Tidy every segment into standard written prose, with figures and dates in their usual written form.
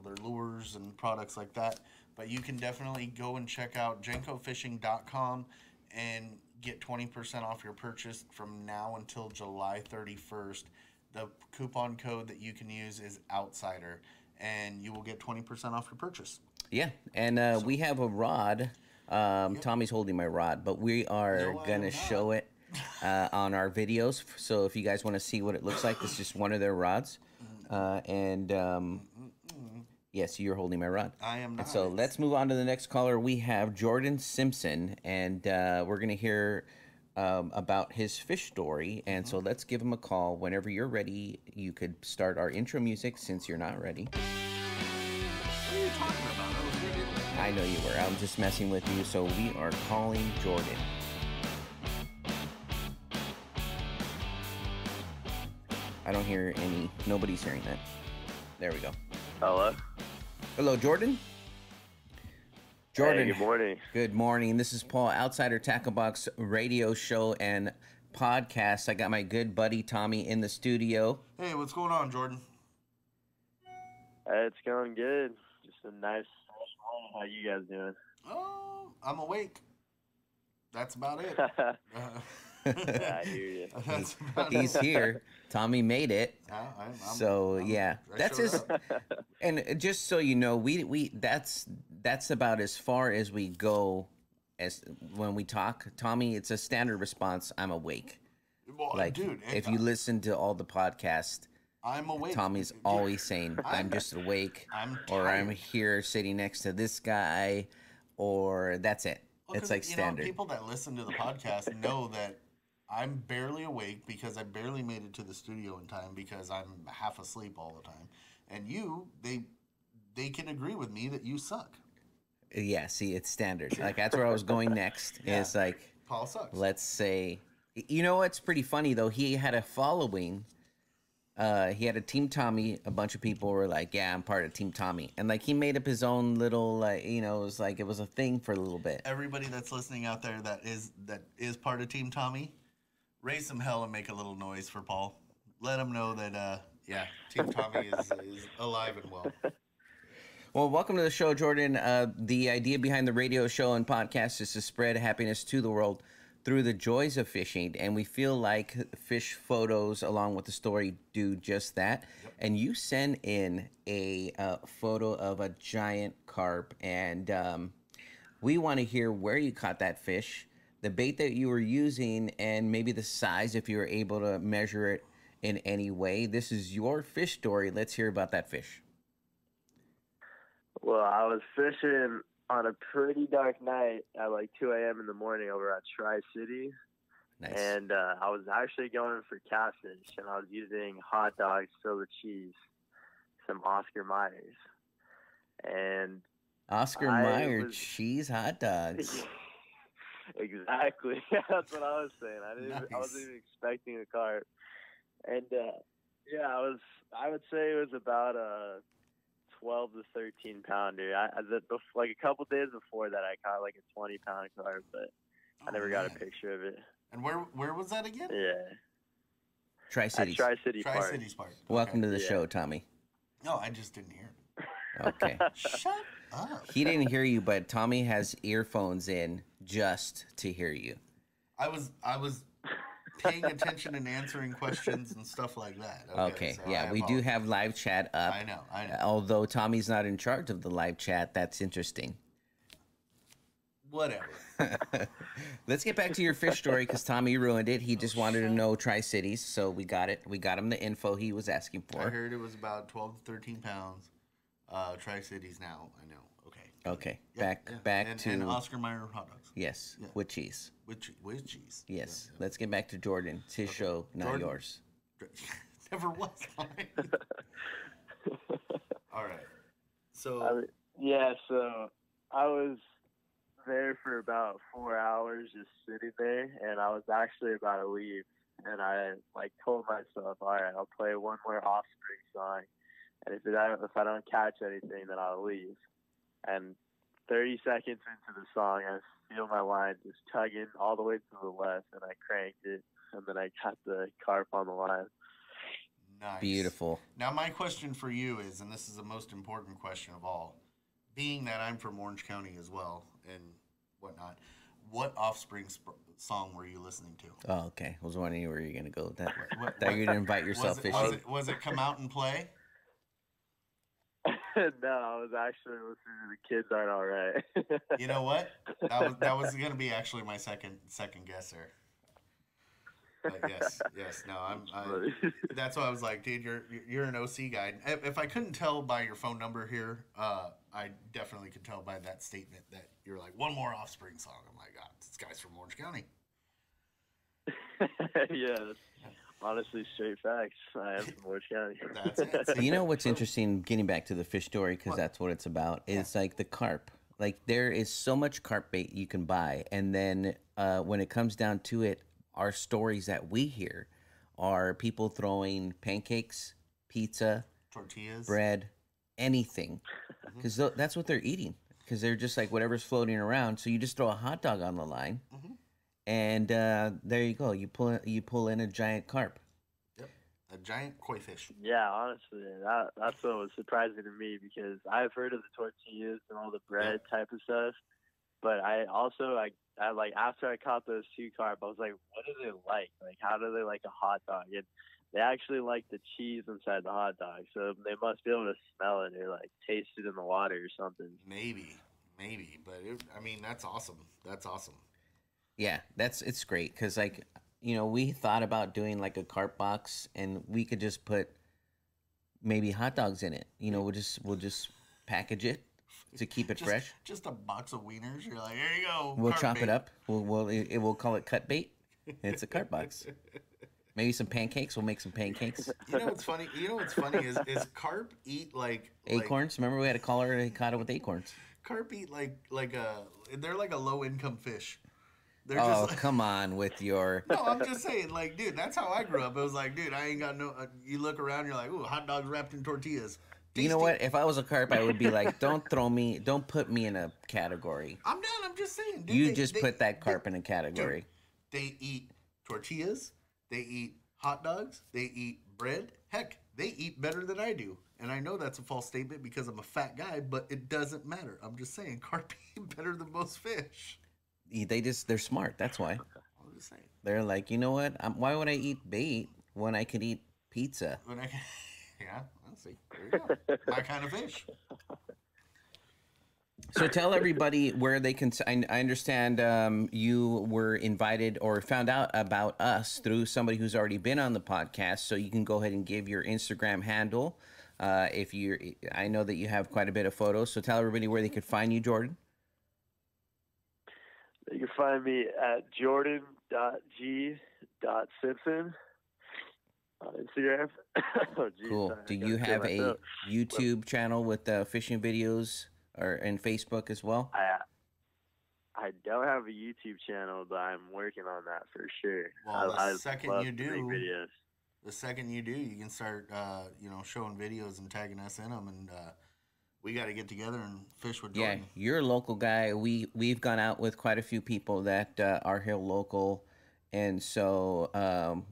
their lures and products like that. But you can definitely go and check out jenkofishing.com and get 20% off your purchase from now until July 31st. The coupon code that you can use is outsider, and you will get 20% off your purchase. Yeah, and we have a rod. Yep. Tommy's holding my rod, but we are No, I going to am show not. it on our videos. So if you guys want to see what it looks like, it's just one of their rods. And yes, you're holding my rod. I am And not. so It's- let's move on to the next caller. We have Jordan Simpson, and we're going to hear about his fish story. And so let's give him a call. Whenever you're ready, you could start our intro music since you're not ready. What are you talking about? I was reading. I know you were. I'm just messing with you. So we are calling Jordan. I don't hear any. Nobody's hearing that. There we go. Hello. Hello, Jordan. Jordan. Hey, good morning. Good morning. This is Paul, Outsider Tackle Box radio show and podcast. I got my good buddy Tommy in the studio. Hey, what's going on, Jordan? It's going good. Just a nice fresh morning. How you guys doing? Oh, I'm awake. That's about it. Yeah, I hear you. That's about He's it. here. Tommy made it. Yeah, So yeah, I that's showed his. up. And just so you know, we that's about as far as we go as when we talk. Tommy, it's a standard response. I'm awake. Well, Like dude, if you listen to all the podcast, I'm awake. Tommy's Dude, always saying, "I'm I'm- just awake," I'm or "I'm tired. here sitting next to this guy," or that's it. Well, It's 'cause, like standard. people that listen to the podcast know that I'm barely awake because I barely made it to the studio in time because I'm half asleep all the time. And they can agree with me that you suck. Yeah, see, it's standard. Like that's where I was going next. Yeah. Is like, Paul sucks. let's say, you know what's pretty funny though? He had a following. He had a Team Tommy. A bunch of people were like, "Yeah, I'm part of Team Tommy," and like he made up his own little, it was like it was a thing for a little bit. Everybody that's listening out there that is part of Team Tommy, raise some hell and make a little noise for Paul. Let him know that Team Tommy is alive and well. Well, welcome to the show, Jordan. The idea behind the radio show and podcast is to spread happiness to the world through the joys of fishing, and we feel like fish photos along with the story do just that. Yep. And you send in a photo of a giant carp, and we want to hear where you caught that fish, the bait that you were using, and maybe the size if you were able to measure it in any way. This is your fish story. Let's hear about that fish. Well, I was fishing on a pretty dark night at like 2 a.m. in the morning over at Tri-City. Nice. And I was actually going for catfish, and I was using hot dogs filled with cheese, some Oscar Myers. And Oscar I Mayer was- cheese hot dogs. Exactly. That's what I was saying. I Nice. wasn't even expecting a carp. And I would say it was about a 12 to 13 pounder. Like a couple days before that, I caught like a 20-pound carp, but I never got a picture of it. And where was that again? Yeah. Tri-Cities. At Tri-City Park. Tri-Cities Park. Welcome to the Yeah. show, Tommy. No, I just didn't hear it. Okay. Shut up. He didn't hear you, but Tommy has earphones in just to hear you. I was paying attention and answering questions and stuff like that. Okay. so Yeah, I we do apologize. have live chat up. I know. Although Tommy's not in charge of the live chat, that's interesting. Whatever. Let's get back to your fish story because Tommy ruined it. He just wanted to know Tri-Cities, so we got it. We got him the info he was asking I for. heard it was about 12 to 13 pounds. Tri-Cities now. I know. Okay. Okay. Yep, Back and, to and Oscar Mayer hot dogs yes, Yeah. with cheese. with cheese. Yes. Yeah, Let's get back to Jordan. It's his show, not Jordan. yours. yeah. Never was mine. All right. So So I was there for about 4 hours just sitting there, and I was actually about to leave. And I told myself, all right, I'll play one more Offspring song, and if I don't catch anything, then I'll leave. And 30 seconds into the song, I feel my line just tugging all the way to the left, and I cranked it, and then I got the carp on the line. Nice. Beautiful. Now, my question for you is, and this is the most important question of all, being that I'm from Orange County as well and whatnot, what Offspring song were you listening to? Oh, okay. I was wondering where you're gonna go with that. What, Thought you were gonna invite yourself fishing. was it Come Out and Play? No, I was actually listening to The Kids Aren't Alright. You know what? That was gonna be actually my second guess there. But yes. No, that's why I was like, dude, you're an OC guy. If I couldn't tell by your phone number here, I definitely could tell by that statement that you're like one more Offspring song. I'm like, God, this guy's from Orange County. Yeah, that's honestly straight facts. I am from Orange County. That's it. You know what's interesting? Getting back to the fish story, because that's what it's about. Is like the carp. Like there is so much carp bait you can buy, and then when it comes down to it, our stories that we hear are people throwing pancakes, pizza, Tortillas, bread, anything, because that's what they're eating. Because they're just like whatever's floating around. So you just throw a hot dog on the line, and there you go. You pull in a giant carp. Yep, a giant koi fish. Yeah, honestly, that's what was surprising to me because I've heard of the tortillas and all the bread type of stuff, but I like after I caught those two carp, I was like, what do they like? Like, how do they like a hot dog? And they actually like the cheese inside the hot dog, so they must be able to smell it or like taste it in the water or something. Maybe, but I mean, that's awesome. That's awesome. Yeah, it's great because like we thought about doing like a carp box and we could just put maybe hot dogs in it. We'll just package it to keep it fresh. Just a box of wieners. You're like, here you go. We'll chop it up. We'll call it cut bait. It's a carp box. Maybe some pancakes. We'll make some pancakes. You know what's funny? Is carp eat like acorns? Remember we had a caller that caught it with acorns. Carp eat they're like a low income fish. They're Oh, just come on with your. No, I'm just saying, like, dude, that's how I grew up. It was like, dude, I ain't got no. You look around, you're like, ooh, hot dogs wrapped in tortillas. You know what? If I was a carp, I would be like, don't put me in a category. I'm done. I'm just saying. Dude, you just put that carp in a category. Dude, they eat tortillas. They eat hot dogs. They eat bread. Heck, they eat better than I do. And I know that's a false statement because I'm a fat guy, but it doesn't matter. I'm just saying, carp eat better than most fish. They're smart. That's why. I'm just saying. They're like, you know what? Why would I eat bait when I could eat pizza? Yeah, let's see. There you go. My kind of fish. So tell everybody where they can. I understand you were invited or found out about us through somebody who's already been on the podcast. So you can go ahead and give your Instagram handle. I know that you have quite a bit of photos. So tell everybody where they could find you, Jordan. You can find me at jordan.g.simpson on Instagram. Oh, geez, cool. sorry, Do you have a YouTube channel with fishing videos and Facebook as well? I don't have a YouTube channel, but I'm working on that for sure. Well, the second you do, you can start, showing videos and tagging us in them, and we got to get together and fish with Jordan. Yeah, you're a local guy. We've gone out with quite a few people that are here local, and so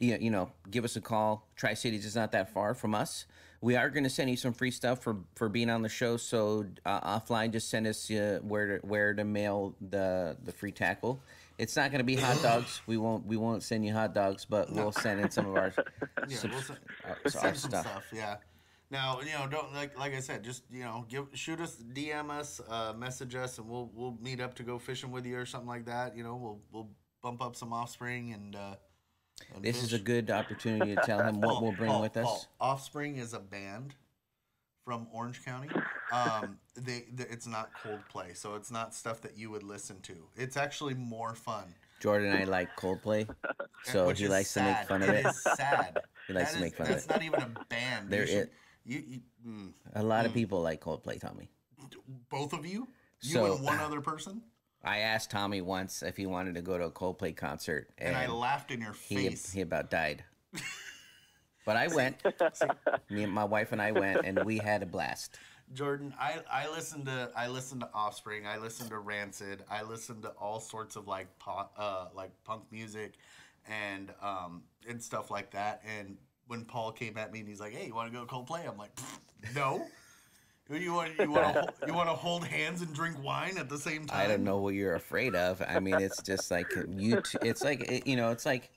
give us a call. Tri-Cities is not that far from us. We are going to send you some free stuff for being on the show. So offline, just send us where to mail the free tackle. It's not going to be hot dogs. We won't send you hot dogs, but we'll send in some of our send some stuff. Yeah. Now, don't like I said, just shoot us, DM us, message us, and we'll meet up to go fishing with you or something like that. We'll bump up some Offspring and this fish. Is a good opportunity to tell him what we'll bring with us. Offspring is a band from Orange County. It's not Coldplay, so it's not stuff that you would listen to. It's actually more fun. Jordan and I like Coldplay, so he likes to make fun of it. It is sad. He likes to make fun of it. That's not even a band. A lot of people like Coldplay, Tommy. Both of you? So, and one other person? I asked Tommy once if he wanted to go to a Coldplay concert. And I laughed in your face. He about died. But I went. Me and my wife and I went, and we had a blast. Jordan, I listened to Offspring. I listened to Rancid. I listened to all sorts of like punk music and stuff like that. And when Paul came at me and he's like, "Hey, you want to go Coldplay?" I'm like, "No." You want to hold hands and drink wine at the same time? I don't know what you're afraid of. I mean, it's just like it's like you know, it's like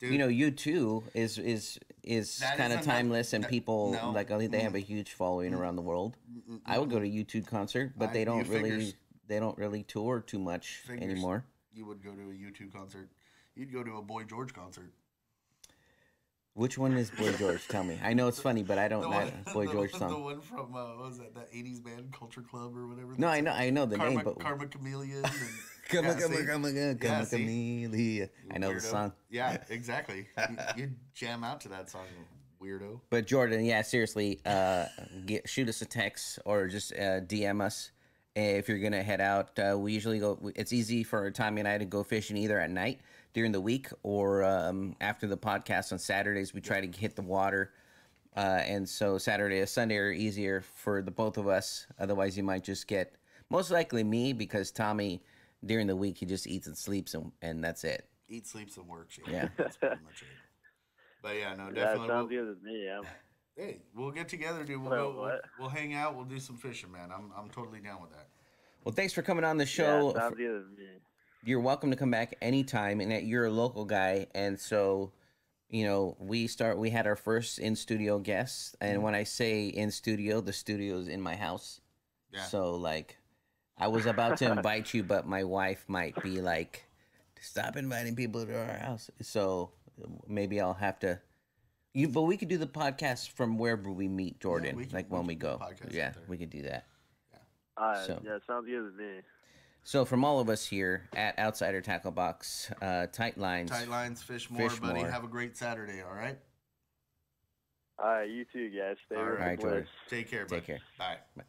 Dude, you know, U2 is That kind is of another- timeless, and that- people no. like I think they have a huge following around the world. I would go to U2 concert, but they don't figures. really tour too much Figures. anymore. You would go to a U2 concert. You'd go to a Boy George concert. Which one is Boy George? Tell me. I know it's funny, but I don't know Boy George The song. one from what was that 80s band Culture Club or whatever. No, I know the name, but Karma Chameleon. And, Come on, yeah, see? come see? Camellia. I know the Weirdo. song. Yeah, exactly. You'd jam out to that song, weirdo. But Jordan, yeah, seriously, shoot us a text or just DM us if you're gonna head out. We usually go. It's easy for Tommy and I to go fishing either at night during the week or after the podcast on Saturdays. We try to hit the water, and so Saturday and Sunday are easier for the both of us. Otherwise, you might just get most likely me because Tommy during the week he just eats and sleeps and that's it. Eat, sleeps, and works. Yeah. That's pretty much it. But yeah, no, That definitely. sounds good with me. Yeah. Hey, we'll get together, dude. We'll Well, go. what? We'll hang out. We'll do some fishing, man. I'm totally down with that. Well, thanks for coming on the show. Yeah, sounds good with me. You're welcome to come back anytime, and that you're a local guy, and so you know we had our first in studio guest, and when I say in studio, the studio is in my house. Yeah. So like I was about to invite you, but my wife might be like, stop inviting people to our house. So maybe I'll have to but we could do the podcast from wherever we meet, Jordan, we can- like we when can we do go. the podcast Yeah, out there. we could do that. All right. So- Yeah, sounds good with me. So from all of us here at Outsider Tackle Box, tight lines. Tight lines, fish more, Fish buddy. more. Have a great Saturday. All right. All right, you too, guys. Stay All real right, Jordan. blessed. Take care. Bud. Take care. Bye. Bye.